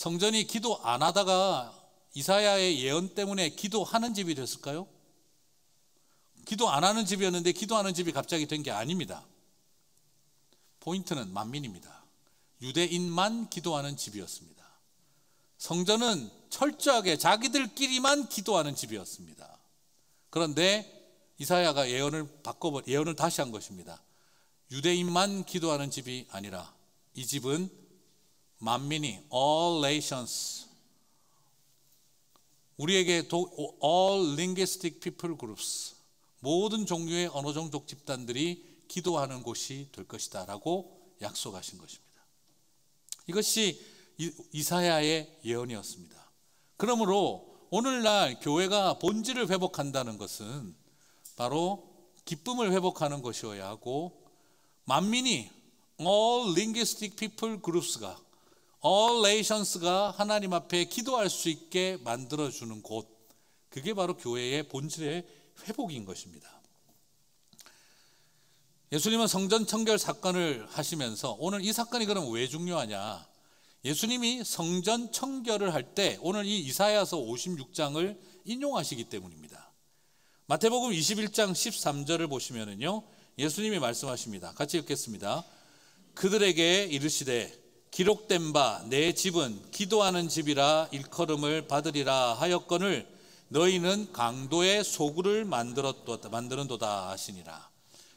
성전이 기도 안 하다가 이사야의 예언 때문에 기도하는 집이 됐을까요? 기도 안 하는 집이었는데 기도하는 집이 갑자기 된 게 아닙니다. 포인트는 만민입니다. 유대인만 기도하는 집이었습니다. 성전은 철저하게 자기들끼리만 기도하는 집이었습니다. 그런데 이사야가 예언을 다시 한 것입니다. 유대인만 기도하는 집이 아니라 이 집은 만민이 all nations, 우리에게 all linguistic people groups, 모든 종류의 언어 종족 집단들이 기도하는 곳이 될 것이다 라고 약속하신 것입니다. 이것이 이사야의 예언이었습니다. 그러므로 오늘날 교회가 본질을 회복한다는 것은 바로 기쁨을 회복하는 것이어야 하고, 만민이 all linguistic people groups가 all nations가 하나님 앞에 기도할 수 있게 만들어주는 곳, 그게 바로 교회의 본질의 회복인 것입니다. 예수님은 성전 청결 사건을 하시면서 오늘 이 사건이 그럼 왜 중요하냐? 예수님이 성전 청결을 할 때 오늘 이 이사야서 56장을 인용하시기 때문입니다. 마태복음 21장 13절을 보시면은요, 예수님이 말씀하십니다. 같이 읽겠습니다. 그들에게 이르시되 기록된 바 내 집은 기도하는 집이라 일컬음을 받으리라 하였거늘 너희는 강도의 소굴을 만드는도다 하시니라.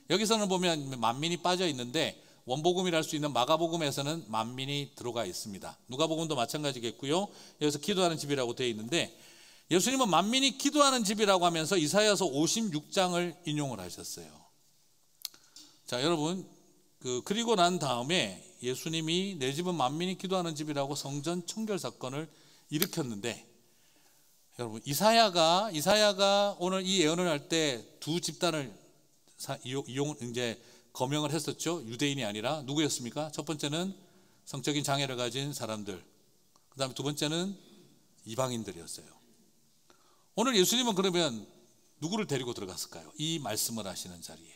여기서는 보면 만민이 빠져 있는데 원복음이라 할 수 있는 마가복음에서는 만민이 들어가 있습니다. 누가복음도 마찬가지겠고요. 여기서 기도하는 집이라고 되어 있는데, 예수님은 만민이 기도하는 집이라고 하면서 이사야서 56장을 인용을 하셨어요. 자, 여러분, 그리고 난 다음에 예수님이 내 집은 만민이 기도하는 집이라고 성전 청결 사건을 일으켰는데, 여러분, 이사야가 오늘 이 예언을 할 때 두 집단을 이제 거명을 했었죠. 유대인이 아니라 누구였습니까? 첫 번째는 성적인 장애를 가진 사람들, 그 다음에 두 번째는 이방인들이었어요. 오늘 예수님은 그러면 누구를 데리고 들어갔을까요? 이 말씀을 하시는 자리에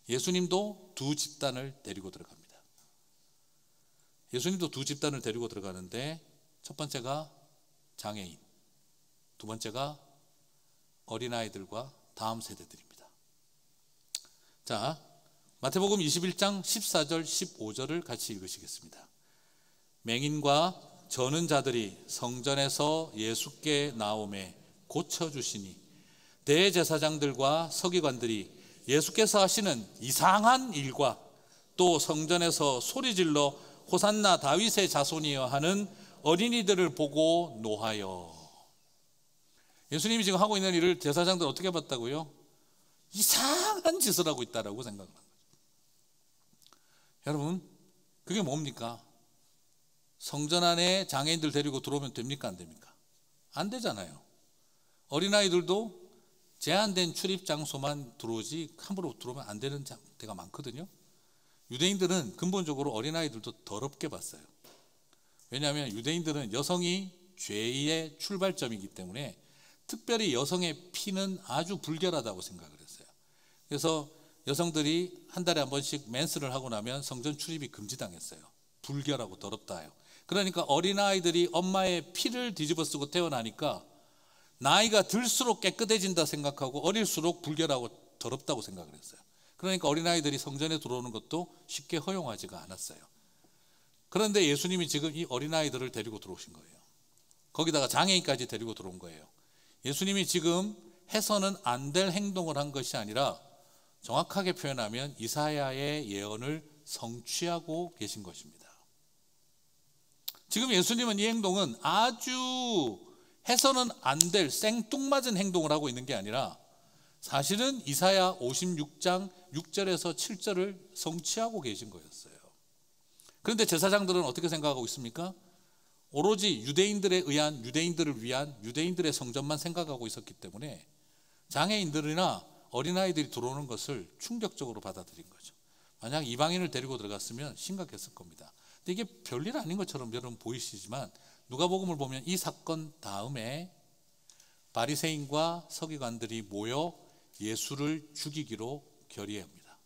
예수님도 두 집단을 데리고 들어갑니다. 예수님도 두 집단을 데리고 들어가는데, 첫 번째가 장애인, 두 번째가 어린아이들과 다음 세대들입니다. 자, 마태복음 21장 14절 15절을 같이 읽으시겠습니다. 맹인과 저는 자들이 성전에서 예수께 나오매 고쳐주시니 대제사장들과 서기관들이 예수께서 하시는 이상한 일과 또 성전에서 소리질러 호산나 다윗의 자손이여 하는 어린이들을 보고 노하여. 예수님이 지금 하고 있는 일을 제사장들 어떻게 봤다고요? 이상한 짓을 하고 있다라고 생각을 한 거죠. 여러분, 그게 뭡니까? 성전 안에 장애인들 데리고 들어오면 됩니까? 안 됩니까? 안 되잖아요. 어린아이들도 제한된 출입 장소만 들어오지 함부로 들어오면 안 되는 데가 많거든요. 유대인들은 근본적으로 어린아이들도 더럽게 봤어요. 왜냐하면 유대인들은 여성이 죄의 출발점이기 때문에 특별히 여성의 피는 아주 불결하다고 생각을 했어요. 그래서 여성들이 한 달에 한 번씩 맨스를 하고 나면 성전 출입이 금지당했어요. 불결하고 더럽다요. 그러니까 어린아이들이 엄마의 피를 뒤집어 쓰고 태어나니까 나이가 들수록 깨끗해진다 생각하고 어릴수록 불결하고 더럽다고 생각을 했어요. 그러니까 어린아이들이 성전에 들어오는 것도 쉽게 허용하지가 않았어요. 그런데 예수님이 지금 이 어린아이들을 데리고 들어오신 거예요. 거기다가 장애인까지 데리고 들어온 거예요. 예수님이 지금 해서는 안 될 행동을 한 것이 아니라 정확하게 표현하면 이사야의 예언을 성취하고 계신 것입니다. 지금 예수님은 이 행동은 아주 해서는 안 될 생뚱맞은 행동을 하고 있는 게 아니라 사실은 이사야 56장 6절에서 7절을 성취하고 계신 거였어요. 그런데 제사장들은 어떻게 생각하고 있습니까? 오로지 유대인들을 위한 유대인들의 성전만 생각하고 있었기 때문에 장애인들이나 어린아이들이 들어오는 것을 충격적으로 받아들인 거죠. 만약 이방인을 데리고 들어갔으면 심각했을 겁니다. 근데 이게 별일 아닌 것처럼 여러분 보이시지만 누가복음을 보면 이 사건 다음에 바리새인과 서기관들이 모여 예수를 죽이기로 결의합니다.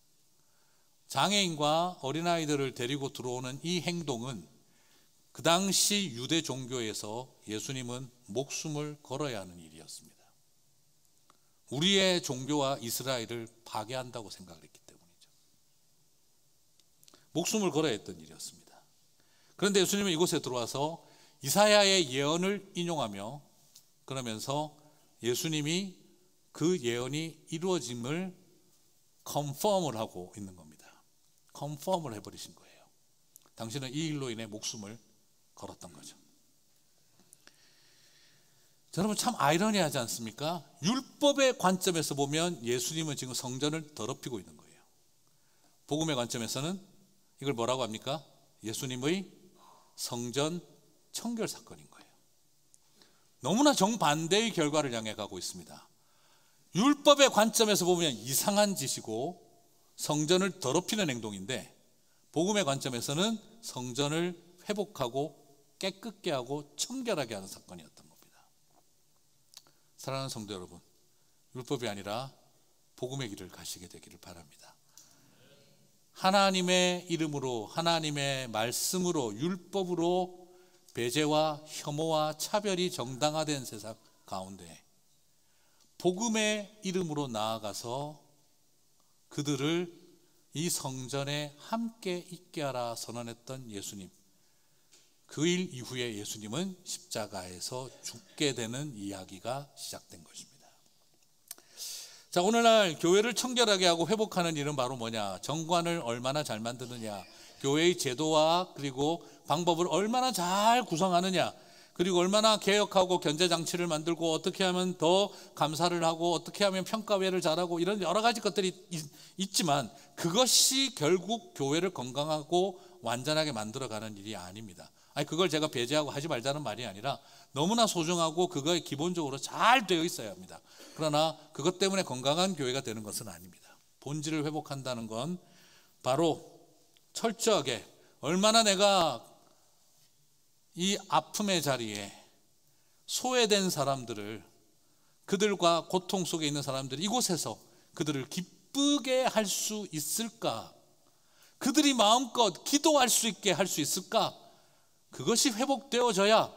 장애인과 어린아이들을 데리고 들어오는 이 행동은 그 당시 유대 종교에서 예수님은 목숨을 걸어야 하는 일이었습니다. 우리의 종교와 이스라엘을 파괴한다고 생각을 했기 때문이죠. 목숨을 걸어야 했던 일이었습니다. 그런데 예수님은 이곳에 들어와서 이사야의 예언을 인용하며 그러면서 예수님이 그 예언이 이루어짐을 컨펌을 하고 있는 겁니다. 컨펌을 해버리신 거예요. 당신은 이 일로 인해 목숨을 걸었던 거죠. 여러분 참 아이러니하지 않습니까? 율법의 관점에서 보면 예수님은 지금 성전을 더럽히고 있는 거예요. 복음의 관점에서는 이걸 뭐라고 합니까? 예수님의 성전 청결 사건인 거예요. 너무나 정반대의 결과를 향해 가고 있습니다. 율법의 관점에서 보면 이상한 짓이고 성전을 더럽히는 행동인데, 복음의 관점에서는 성전을 회복하고 깨끗게 하고 청결하게 하는 사건이었던 겁니다. 사랑하는 성도 여러분, 율법이 아니라 복음의 길을 가시게 되기를 바랍니다. 하나님의 이름으로, 하나님의 말씀으로, 율법으로 배제와 혐오와 차별이 정당화된 세상 가운데 복음의 이름으로 나아가서 그들을 이 성전에 함께 있게 하라 선언했던 예수님, 그 일 이후에 예수님은 십자가에서 죽게 되는 이야기가 시작된 것입니다. 자, 오늘날 교회를 청결하게 하고 회복하는 일은 바로 뭐냐? 정관을 얼마나 잘 만드느냐, 교회의 제도와 그리고 방법을 얼마나 잘 구성하느냐, 그리고 얼마나 개혁하고 견제장치를 만들고 어떻게 하면 더 감사를 하고 어떻게 하면 평가회를 잘하고 이런 여러 가지 것들이 있지만 그것이 결국 교회를 건강하고 완전하게 만들어가는 일이 아닙니다. 아니, 그걸 제가 배제하고 하지 말자는 말이 아니라 너무나 소중하고 그거에 기본적으로 잘 되어 있어야 합니다. 그러나 그것 때문에 건강한 교회가 되는 것은 아닙니다. 본질을 회복한다는 건 바로 철저하게 얼마나 내가 이 아픔의 자리에 소외된 사람들을, 그들과 고통 속에 있는 사람들이 이곳에서 그들을 기쁘게 할 수 있을까, 그들이 마음껏 기도할 수 있게 할 수 있을까, 그것이 회복되어져야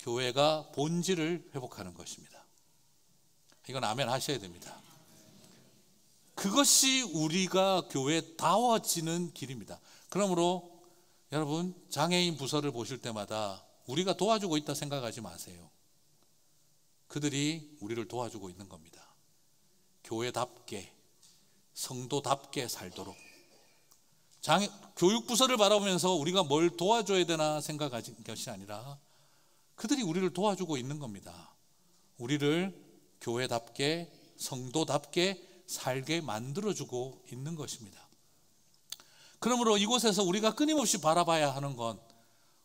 교회가 본질을 회복하는 것입니다. 이건 아멘 하셔야 됩니다. 그것이 우리가 교회다워지는 길입니다. 그러므로 여러분, 장애인 부서를 보실 때마다 우리가 도와주고 있다 생각하지 마세요. 그들이 우리를 도와주고 있는 겁니다. 교회답게, 성도답게 살도록. 교육부서를 바라보면서 우리가 뭘 도와줘야 되나 생각하는 것이 아니라 그들이 우리를 도와주고 있는 겁니다. 우리를 교회답게, 성도답게 살게 만들어주고 있는 것입니다. 그러므로 이곳에서 우리가 끊임없이 바라봐야 하는 건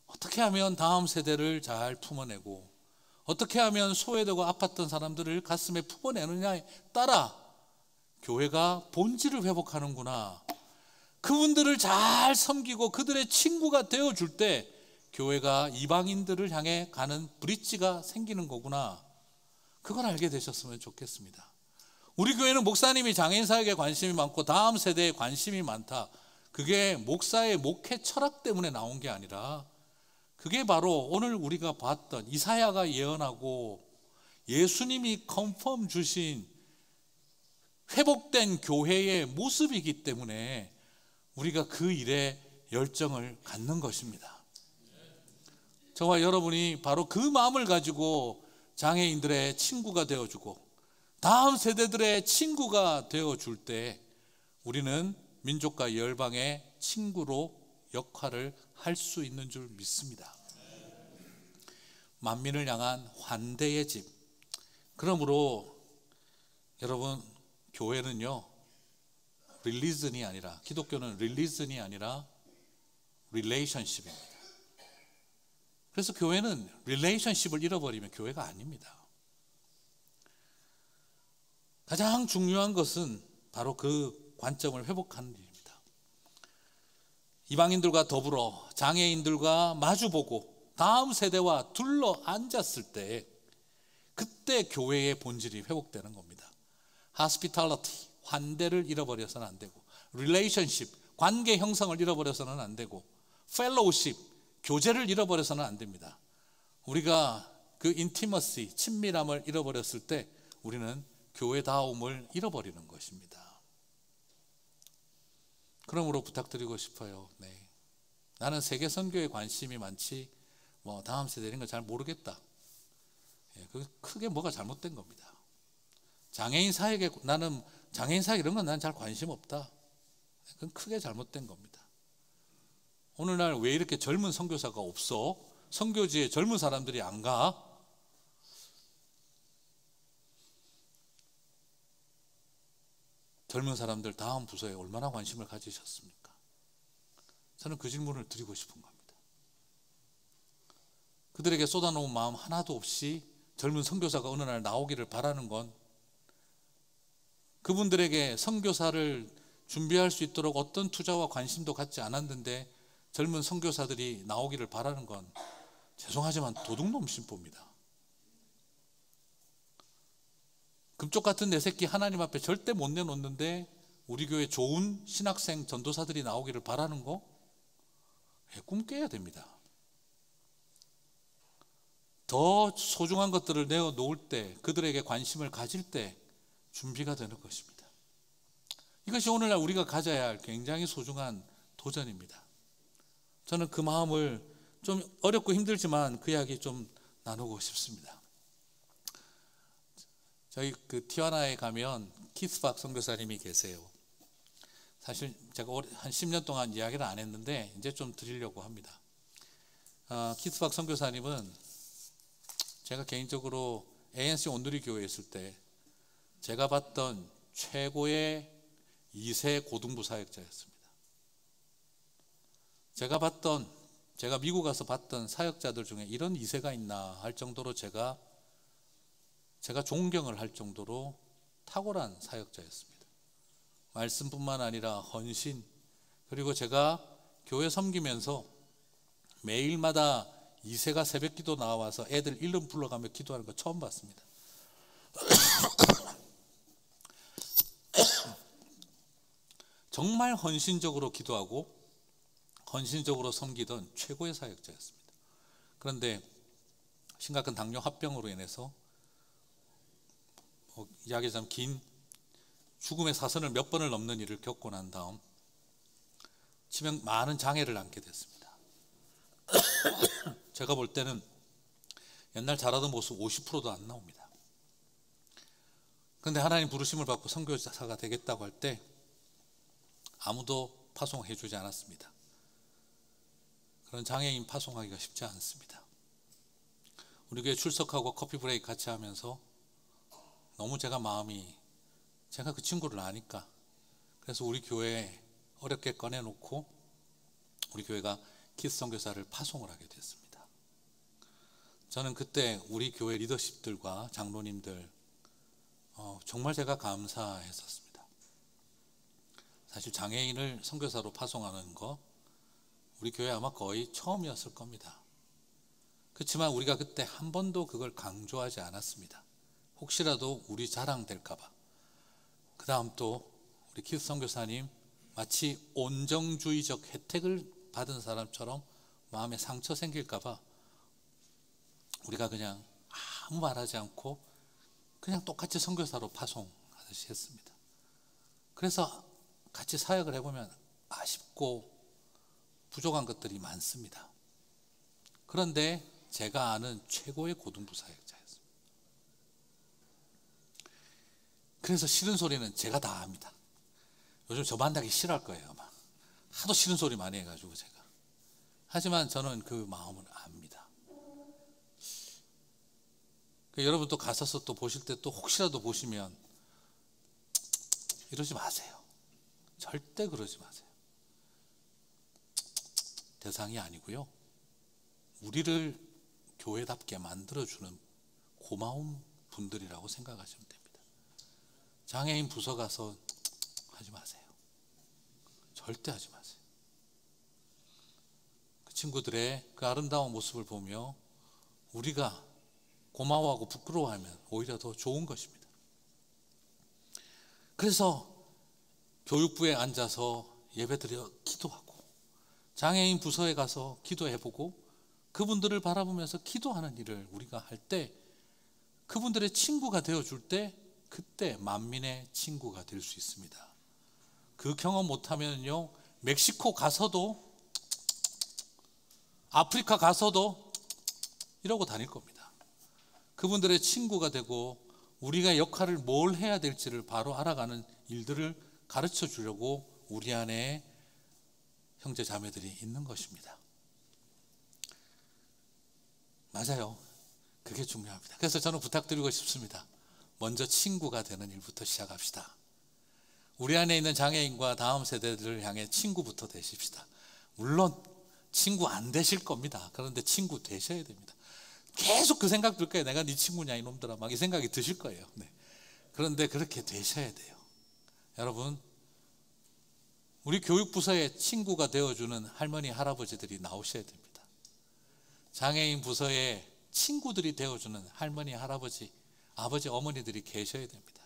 어떻게 하면 다음 세대를 잘 품어내고 어떻게 하면 소외되고 아팠던 사람들을 가슴에 품어내느냐에 따라 교회가 본질을 회복하는구나, 그분들을 잘 섬기고 그들의 친구가 되어줄 때 교회가 이방인들을 향해 가는 브릿지가 생기는 거구나, 그걸 알게 되셨으면 좋겠습니다. 우리 교회는 목사님이 장애인 사역에 관심이 많고 다음 세대에 관심이 많다, 그게 목사의 목회 철학 때문에 나온 게 아니라 그게 바로 오늘 우리가 봤던 이사야가 예언하고 예수님이 컨펌 주신 회복된 교회의 모습이기 때문에 우리가 그 일에 열정을 갖는 것입니다. 저와 여러분이 바로 그 마음을 가지고 장애인들의 친구가 되어주고 다음 세대들의 친구가 되어줄 때 우리는 민족과 열방의 친구로 역할을 할 수 있는 줄 믿습니다. 만민을 향한 환대의 집. 그러므로 여러분, 교회는요, 릴리전이 아니라, 기독교는 릴리전이 아니라 릴레이션십입니다. 그래서 교회는 릴레이션십을 잃어버리면 교회가 아닙니다. 가장 중요한 것은 바로 그 관점을 회복하는 일입니다. 이방인들과 더불어 장애인들과 마주보고 다음 세대와 둘러 앉았을 때 그때 교회의 본질이 회복되는 겁니다. hospitality, 환대를 잃어버려서는 안 되고, relationship, 관계 형성을 잃어버려서는 안 되고, fellowship, 교제를 잃어버려서는 안 됩니다. 우리가 그 인티머시, 친밀함을 잃어버렸을 때 우리는 교회다움을 잃어버리는 것입니다. 그러므로 부탁드리고 싶어요. 나는 세계 선교에 관심이 많지 다음 세대 이런 거 잘 모르겠다. 그 크게 뭐가 잘못된 겁니다. 장애인 사역에 나는 장애인 사역 이런 건 나는 잘 관심 없다. 그건 크게 잘못된 겁니다. 오늘날 왜 이렇게 젊은 선교사가 없어? 선교지에 젊은 사람들이 안 가? 젊은 사람들 다음 부서에 얼마나 관심을 가지셨습니까? 저는 그 질문을 드리고 싶은 겁니다. 그들에게 쏟아놓은 마음 하나도 없이 젊은 선교사가 어느 날 나오기를 바라는 건 그분들에게 선교사를 준비할 수 있도록 어떤 투자와 관심도 갖지 않았는데 젊은 선교사들이 나오기를 바라는 건 죄송하지만 도둑놈 심보입니다. 금쪽 같은 내 새끼 하나님 앞에 절대 못 내놓는데 우리 교회 좋은 신학생 전도사들이 나오기를 바라는 거 꿈 깨야 됩니다. 더 소중한 것들을 내어놓을 때, 그들에게 관심을 가질 때 준비가 되는 것입니다. 이것이 오늘날 우리가 가져야 할 굉장히 소중한 도전입니다. 저는 그 마음을 좀 어렵고 힘들지만 그 이야기 좀 나누고 싶습니다. 저희 그 티와나에 가면 키스박 선교사님이 계세요. 사실 제가 한 10년 동안 이야기를 안 했는데 이제 좀 드리려고 합니다. 키스박 선교사님은 제가 개인적으로 ANC 온누리 교회에 있을 때 제가 봤던 최고의 2세 고등부 사역자였습니다. 제가 미국 가서 봤던 사역자들 중에 이런 2세가 있나 할 정도로 제가 존경을 할 정도로 탁월한 사역자였습니다. 말씀뿐만 아니라 헌신, 그리고 제가 교회 섬기면서 매일마다 2세가 새벽 기도 나와서 애들 이름 불러가며 기도하는 거 처음 봤습니다. 정말 헌신적으로 기도하고 헌신적으로 섬기던 최고의 사역자였습니다. 그런데 심각한 당뇨 합병으로 인해서 이야기하자면 긴 죽음의 사선을 몇 번을 넘는 일을 겪고 난 다음 많은 장애를 안게 됐습니다. 제가 볼 때는 옛날 잘하던 모습 50%도 안 나옵니다. 그런데 하나님 부르심을 받고 선교사가 되겠다고 할 때 아무도 파송해 주지 않았습니다. 그런 장애인 파송하기가 쉽지 않습니다. 우리 교회 출석하고 커피 브레이크 같이 하면서 너무 제가 그 친구를 아니까 그래서 우리 교회에 어렵게 꺼내놓고 우리 교회가 키스 선교사를 파송을 하게 됐습니다. 저는 그때 우리 교회 리더십들과 장로님들 정말 제가 감사했었습니다. 사실 장애인을 선교사로 파송하는 거 우리 교회 아마 거의 처음이었을 겁니다. 그렇지만 우리가 그때 한 번도 그걸 강조하지 않았습니다. 혹시라도 우리 자랑될까 봐. 그 다음 또 우리 키스 선교사님 마치 온정주의적 혜택을 받은 사람처럼 마음에 상처 생길까 봐 우리가 그냥 아무 말하지 않고 그냥 똑같이 선교사로 파송하듯이 했습니다. 그래서 같이 사역을 해보면 아쉽고 부족한 것들이 많습니다. 그런데 제가 아는 최고의 고등부 사역자였습니다. 그래서 싫은 소리는 제가 다 합니다. 요즘 저 만나기 싫어할 거예요 아마. 하도 싫은 소리 많이 해가지고 제가. 하지만 저는 그 마음을 압니다. 여러분 또 가셔서 또 보실 때 또 혹시라도 보시면 이러지 마세요. 절대 그러지 마세요. 대상이 아니고요. 우리를 교회답게 만들어주는 고마운 분들이라고 생각하시면 됩니다. 장애인 부서 가서 하지 마세요. 절대 하지 마세요. 그 친구들의 그 아름다운 모습을 보며 우리가 고마워하고 부끄러워하면 오히려 더 좋은 것입니다. 그래서 교육부에 앉아서 예배드려 기도하고 장애인 부서에 가서 기도해보고 그분들을 바라보면서 기도하는 일을 우리가 할 때, 그분들의 친구가 되어줄 때, 그때 만민의 친구가 될 수 있습니다. 그 경험 못하면요, 멕시코 가서도, 아프리카 가서도 이러고 다닐 겁니다. 그분들의 친구가 되고 우리가 역할을 뭘 해야 될지를 바로 알아가는 일들을 가르쳐 주려고 우리 안에 형제 자매들이 있는 것입니다. 맞아요. 그게 중요합니다. 그래서 저는 부탁드리고 싶습니다. 먼저 친구가 되는 일부터 시작합시다. 우리 안에 있는 장애인과 다음 세대들을 향해 친구부터 되십시다. 물론 친구 안 되실 겁니다. 그런데 친구 되셔야 됩니다. 계속 그 생각 들 거예요. 내가 네 친구냐 이놈들아, 막 이 생각이 드실 거예요. 네. 그런데 그렇게 되셔야 돼요. 여러분, 우리 교육부서에 친구가 되어주는 할머니 할아버지들이 나오셔야 됩니다. 장애인 부서에 친구들이 되어주는 할머니 할아버지, 아버지 어머니들이 계셔야 됩니다.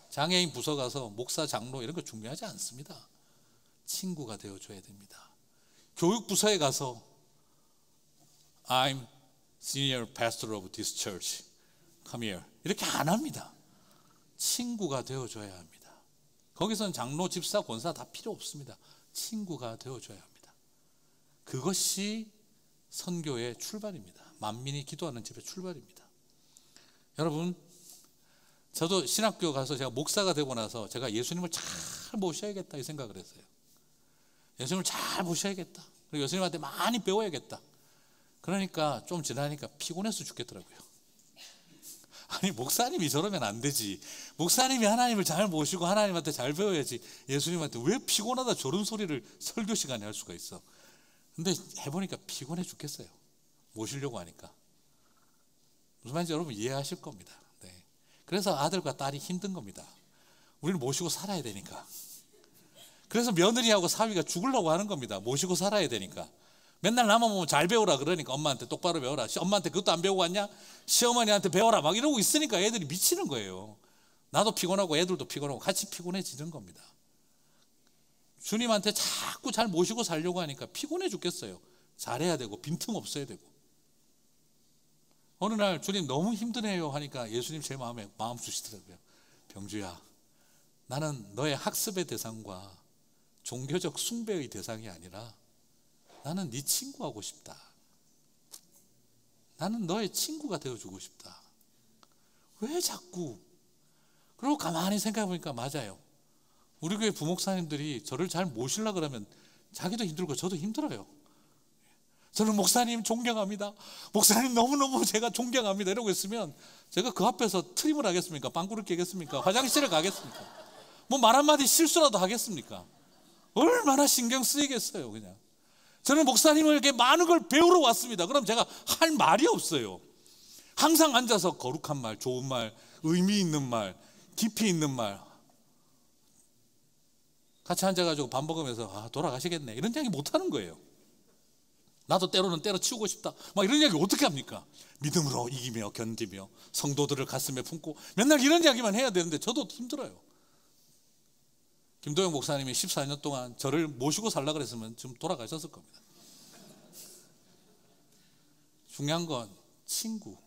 장애인 부서 가서 목사 장로 이런 거 중요하지 않습니다. 친구가 되어줘야 됩니다. 교육부서에 가서 I'm senior pastor of this church, come here, 이렇게 안 합니다. 친구가 되어줘야 합니다. 거기서는 장로, 집사, 권사 다 필요 없습니다. 친구가 되어줘야 합니다. 그것이 선교의 출발입니다. 만민이 기도하는 집의 출발입니다. 여러분, 저도 신학교 가서 제가 목사가 되고 나서 제가 예수님을 잘 모셔야겠다 이 생각을 했어요. 예수님을 잘 모셔야겠다. 그리고 예수님한테 많이 배워야겠다. 그러니까 좀 지나니까 피곤해서 죽겠더라고요. 아니, 목사님이 저러면 안 되지. 목사님이 하나님을 잘 모시고 하나님한테 잘 배워야지. 예수님한테 왜 피곤하다 저런 소리를 설교 시간에 할 수가 있어. 근데 해보니까 피곤해 죽겠어요. 모시려고 하니까. 무슨 말인지 여러분 이해하실 겁니다. 네. 그래서 아들과 딸이 힘든 겁니다. 우리를 모시고 살아야 되니까. 그래서 며느리하고 사위가 죽으려고 하는 겁니다. 모시고 살아야 되니까. 맨날 나만 보면 잘 배우라 그러니까 엄마한테 똑바로 배워라. 엄마한테 그것도 안 배우고 왔냐? 시어머니한테 배워라. 막 이러고 있으니까 애들이 미치는 거예요. 나도 피곤하고 애들도 피곤하고 같이 피곤해지는 겁니다. 주님한테 자꾸 잘 모시고 살려고 하니까 피곤해 죽겠어요. 잘해야 되고 빈틈 없어야 되고. 어느 날 주님 너무 힘드네요 하니까 예수님 제 마음에 마음 주시더라고요. 병주야, 나는 너의 학습의 대상과 종교적 숭배의 대상이 아니라 나는 네 친구하고 싶다. 나는 너의 친구가 되어주고 싶다. 왜 자꾸? 그리고 가만히 생각해 보니까 맞아요. 우리 교회 부목사님들이 저를 잘 모시려고 그러면 자기도 힘들고 저도 힘들어요. 저는 목사님 존경합니다. 목사님 너무너무 제가 존경합니다. 이러고 있으면 제가 그 앞에서 트림을 하겠습니까? 빵꾸를 깨겠습니까? 화장실에 가겠습니까? 뭐 말 한마디 실수라도 하겠습니까? 얼마나 신경 쓰이겠어요, 그냥. 저는 목사님에게 많은 걸 배우러 왔습니다. 그럼 제가 할 말이 없어요. 항상 앉아서 거룩한 말, 좋은 말, 의미 있는 말, 깊이 있는 말, 같이 앉아가지고 밥 먹으면서 돌아가시겠네 이런 이야기 못하는 거예요. 나도 때로는 때려치우고 싶다 막 이런 이야기 어떻게 합니까? 믿음으로 이기며 견디며 성도들을 가슴에 품고 맨날 이런 이야기만 해야 되는데 저도 힘들어요. 김도영 목사님이 14년 동안 저를 모시고 살라 그랬으면 지금 돌아가셨을 겁니다. 중요한 건 친구,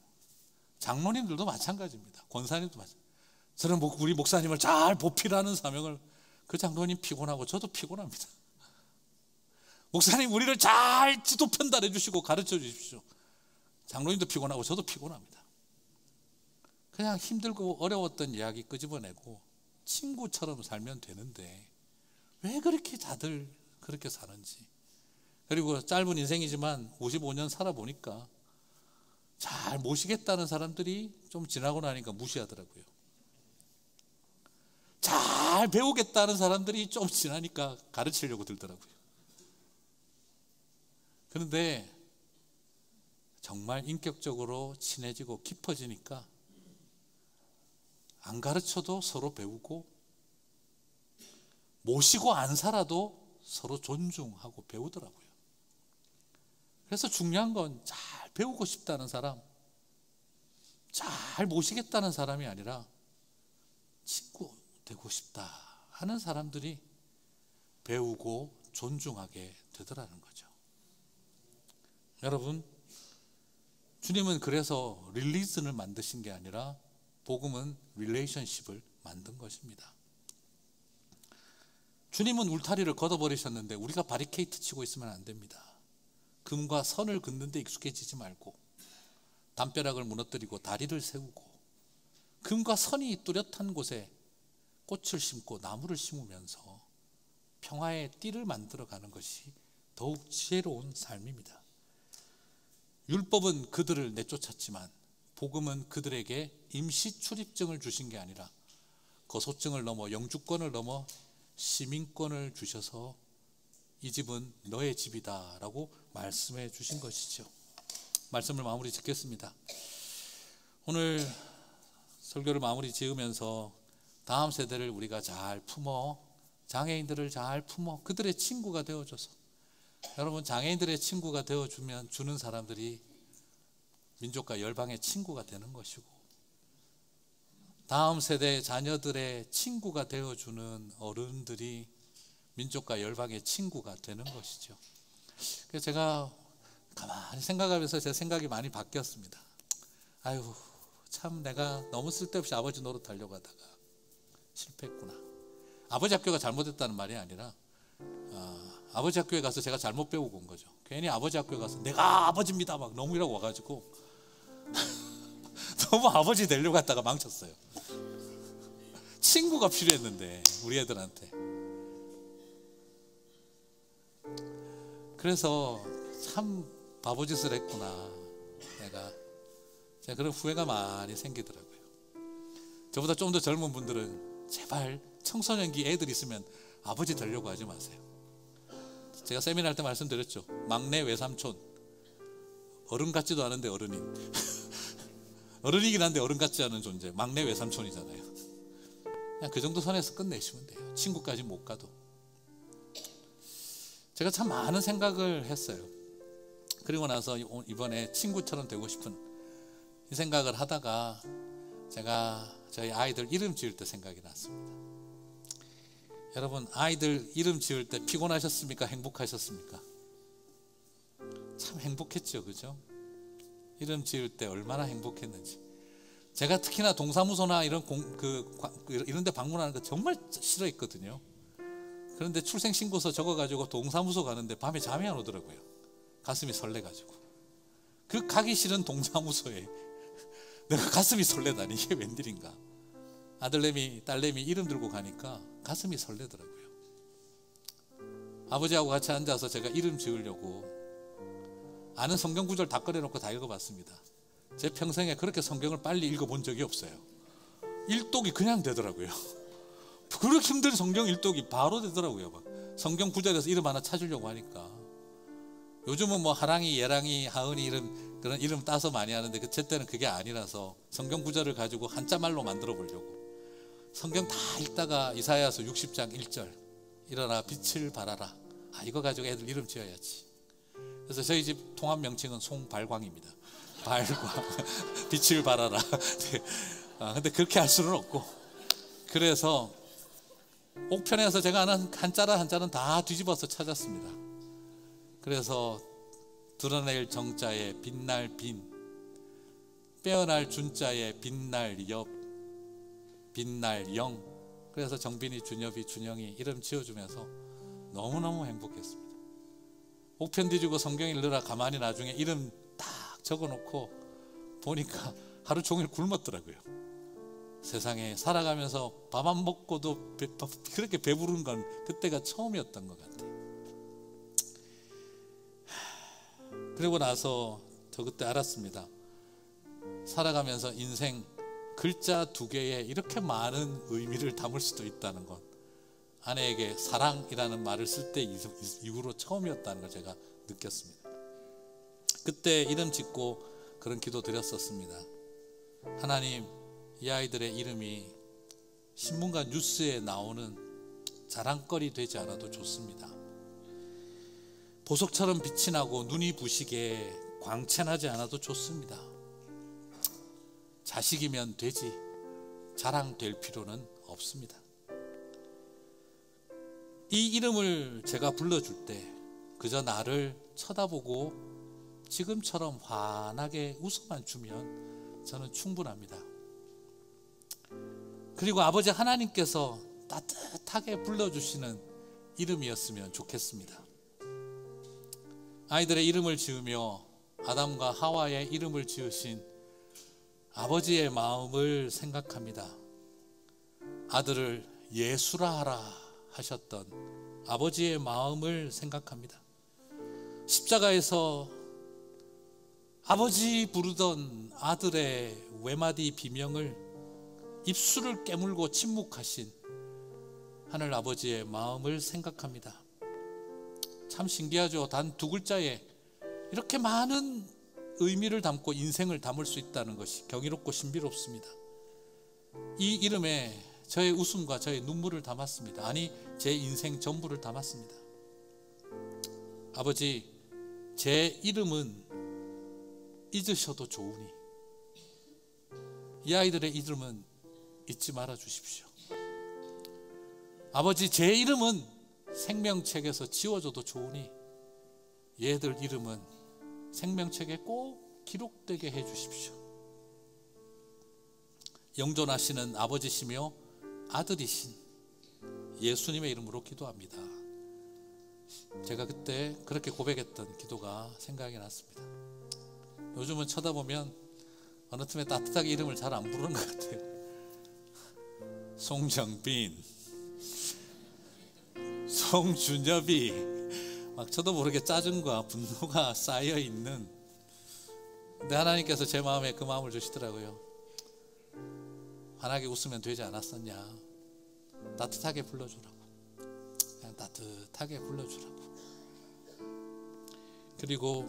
장로님들도 마찬가지입니다. 권사님도 마찬가지입니다. 저는 우리 목사님을 잘 보필하는 사명을, 그 장로님 피곤하고 저도 피곤합니다. 목사님 우리를 잘 지도 편달해 주시고 가르쳐 주십시오. 장로님도 피곤하고 저도 피곤합니다. 그냥 힘들고 어려웠던 이야기 끄집어내고 친구처럼 살면 되는데 왜 그렇게 다들 그렇게 사는지. 그리고 짧은 인생이지만 55년 살아보니까 잘 모시겠다는 사람들이 좀 지나고 나니까 무시하더라고요. 잘 배우겠다는 사람들이 좀 지나니까 가르치려고 들더라고요. 그런데 정말 인격적으로 친해지고 깊어지니까 안 가르쳐도 서로 배우고, 모시고 안 살아도 서로 존중하고 배우더라고요. 그래서 중요한 건 잘 배우고 싶다는 사람, 잘 모시겠다는 사람이 아니라 친구 되고 싶다 하는 사람들이 배우고 존중하게 되더라는 거죠. 여러분, 주님은 그래서 릴리즌을 만드신 게 아니라 복음은 릴레이션십을 만든 것입니다. 주님은 울타리를 걷어버리셨는데 우리가 바리케이트 치고 있으면 안 됩니다. 금과 선을 긋는 데 익숙해지지 말고 담벼락을 무너뜨리고 다리를 세우고 금과 선이 뚜렷한 곳에 꽃을 심고 나무를 심으면서 평화의 띠를 만들어가는 것이 더욱 지혜로운 삶입니다. 율법은 그들을 내쫓았지만 복음은 그들에게 임시 출입증을 주신 게 아니라 거소증을 넘어 영주권을 넘어 시민권을 주셔서 이 집은 너의 집이다 라고 말씀해 주신 것이죠. 말씀을 마무리 짓겠습니다. 오늘 설교를 마무리 지으면서 다음 세대를 우리가 잘 품어, 장애인들을 잘 품어 그들의 친구가 되어줘서, 여러분, 장애인들의 친구가 되어주면 주는 사람들이 민족과 열방의 친구가 되는 것이고, 다음 세대 자녀들의 친구가 되어주는 어른들이 민족과 열방의 친구가 되는 것이죠. 그래서 제가 가만히 생각하면서 제 생각이 많이 바뀌었습니다. 아유, 참 내가 너무 쓸데없이 아버지 노릇하려고 하다가 실패했구나. 아버지 학교가 잘못했다는 말이 아니라 아버지 학교에 가서 제가 잘못 배우고 온 거죠. 괜히 아버지 학교에 가서 내가 아버지입니다 막 너무 이라고 와가지고 너무 아버지 되려고 했다가 망쳤어요. 친구가 필요했는데 우리 애들한테. 그래서 참 바보짓을 했구나. 제가 그런 후회가 많이 생기더라고요. 저보다 좀 더 젊은 분들은 제발 청소년기 애들 있으면 아버지 되려고 하지 마세요. 제가 세미나 할 때 말씀드렸죠. 막내 외삼촌, 어른 같지도 않은데 어른인 어른이긴 한데 어른 같지 않은 존재, 막내 외삼촌이잖아요. 그냥 그 정도 선에서 끝내시면 돼요. 친구까지 못 가도. 제가 참 많은 생각을 했어요. 그리고 나서 이번에 친구처럼 되고 싶은 이 생각을 하다가 제가 저희 아이들 이름 지을 때 생각이 났습니다. 여러분, 아이들 이름 지을 때 피곤하셨습니까? 행복하셨습니까? 참 행복했죠, 그죠? 이름 지을 때 얼마나 행복했는지. 제가 특히나 동사무소나 이런 데 방문하는 거 정말 싫어했거든요. 그런데 출생신고서 적어가지고 동사무소 가는데 밤에 잠이 안 오더라고요. 가슴이 설레가지고. 그 가기 싫은 동사무소에 내가 가슴이 설레다니, 이게 웬일인가. 아들내미 딸내미 이름 들고 가니까 가슴이 설레더라고요. 아버지하고 같이 앉아서 제가 이름 지으려고 아는 성경 구절 다 꺼내놓고 다 읽어봤습니다. 제 평생에 그렇게 성경을 빨리 읽어본 적이 없어요. 일독이 그냥 되더라고요. 그렇게 힘든 성경 일독이 바로 되더라고요. 막 성경 구절에서 이름 하나 찾으려고 하니까. 요즘은 뭐 하랑이, 예랑이, 하은이 이름, 그런 이름 따서 많이 하는데 제 때는 그게 아니라서 성경 구절을 가지고 한자말로 만들어 보려고 성경 다 읽다가 이사야서 60장 1절 일어나 빛을 발하라. 이거 가지고 애들 이름 지어야지. 그래서 저희 집 통합 명칭은 송발광입니다. 발광, 빛을 발하라. 근데 그렇게 할 수는 없고, 그래서 옥편에서 제가 아는 한자는 다 뒤집어서 찾았습니다. 그래서 드러낼 정자에 빛날 빈, 빼어날 준자에 빛날 엽, 빛날 영. 그래서 정빈이, 준엽이, 준영이 이름 지어주면서 너무너무 행복했습니다. 옥편 뒤지고 성경 읽느라 가만히 나중에 이름 딱 적어놓고 보니까 하루 종일 굶었더라고요. 세상에 살아가면서 밥 안 먹고도 그렇게 배부른 건 그때가 처음이었던 것 같아요. 그리고 나서 저 그때 알았습니다. 살아가면서 인생 글자 2개에 이렇게 많은 의미를 담을 수도 있다는 것. 아내에게 사랑이라는 말을 쓸 때 이후로 처음이었다는 걸 제가 느꼈습니다. 그때 이름 짓고 그런 기도 드렸었습니다. 하나님, 이 아이들의 이름이 신문과 뉴스에 나오는 자랑거리 되지 않아도 좋습니다. 보석처럼 빛이 나고 눈이 부시게 광채나지 않아도 좋습니다. 자식이면 되지 자랑될 필요는 없습니다. 이 이름을 제가 불러줄 때 그저 나를 쳐다보고 지금처럼 환하게 웃어만 주면 저는 충분합니다. 그리고 아버지 하나님께서 따뜻하게 불러주시는 이름이었으면 좋겠습니다. 아이들의 이름을 지으며 아담과 하와의 이름을 지으신 아버지의 마음을 생각합니다. 아들을 예수라 하라 하셨던 아버지의 마음을 생각합니다. 십자가에서 아버지 부르던 아들의 외마디 비명을 입술을 깨물고 침묵하신 하늘 아버지의 마음을 생각합니다. 참 신기하죠. 단 두 글자에 이렇게 많은 의미를 담고 인생을 담을 수 있다는 것이 경이롭고 신비롭습니다. 이 이름에 저의 웃음과 저의 눈물을 담았습니다. 아니, 제 인생 전부를 담았습니다. 아버지, 제 이름은 잊으셔도 좋으니 이 아이들의 이름은 잊지 말아 주십시오. 아버지, 제 이름은 생명책에서 지워져도 좋으니 얘들 이름은 생명책에 꼭 기록되게 해 주십시오. 영존하시는 아버지시며 아들이신 예수님의 이름으로 기도합니다. 제가 그때 그렇게 고백했던 기도가 생각이 났습니다. 요즘은 쳐다보면 어느 틈에 따뜻하게 이름을 잘 안 부르는 것 같아요. 송정빈, 송준엽이 막 저도 모르게 짜증과 분노가 쌓여 있는, 근데 하나님께서 제 마음에 그 마음을 주시더라고요. 환하게 웃으면 되지 않았었냐, 따뜻하게 불러주라고, 그냥 따뜻하게 불러주라고. 그리고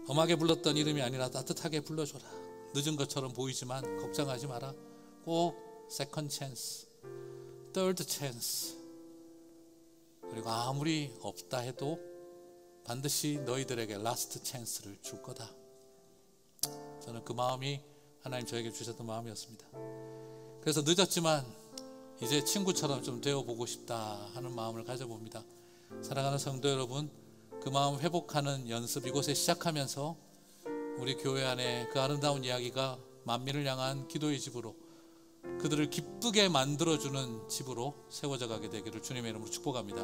험하게 불렀던 이름이 아니라 따뜻하게 불러줘라. 늦은 것처럼 보이지만 걱정하지 마라. 꼭 세컨드 찬스, third chance, 그리고 아무리 없다 해도 반드시 너희들에게 라스트 찬스를 줄 거다. 저는 그 마음이 하나님 저에게 주셨던 마음이었습니다. 그래서 늦었지만 이제 친구처럼 좀 되어보고 싶다 하는 마음을 가져봅니다. 사랑하는 성도 여러분, 그 마음 회복하는 연습 이곳에 시작하면서 우리 교회 안에 그 아름다운 이야기가 만민을 향한 기도의 집으로, 그들을 기쁘게 만들어주는 집으로 세워져 가게 되기를 주님의 이름으로 축복합니다.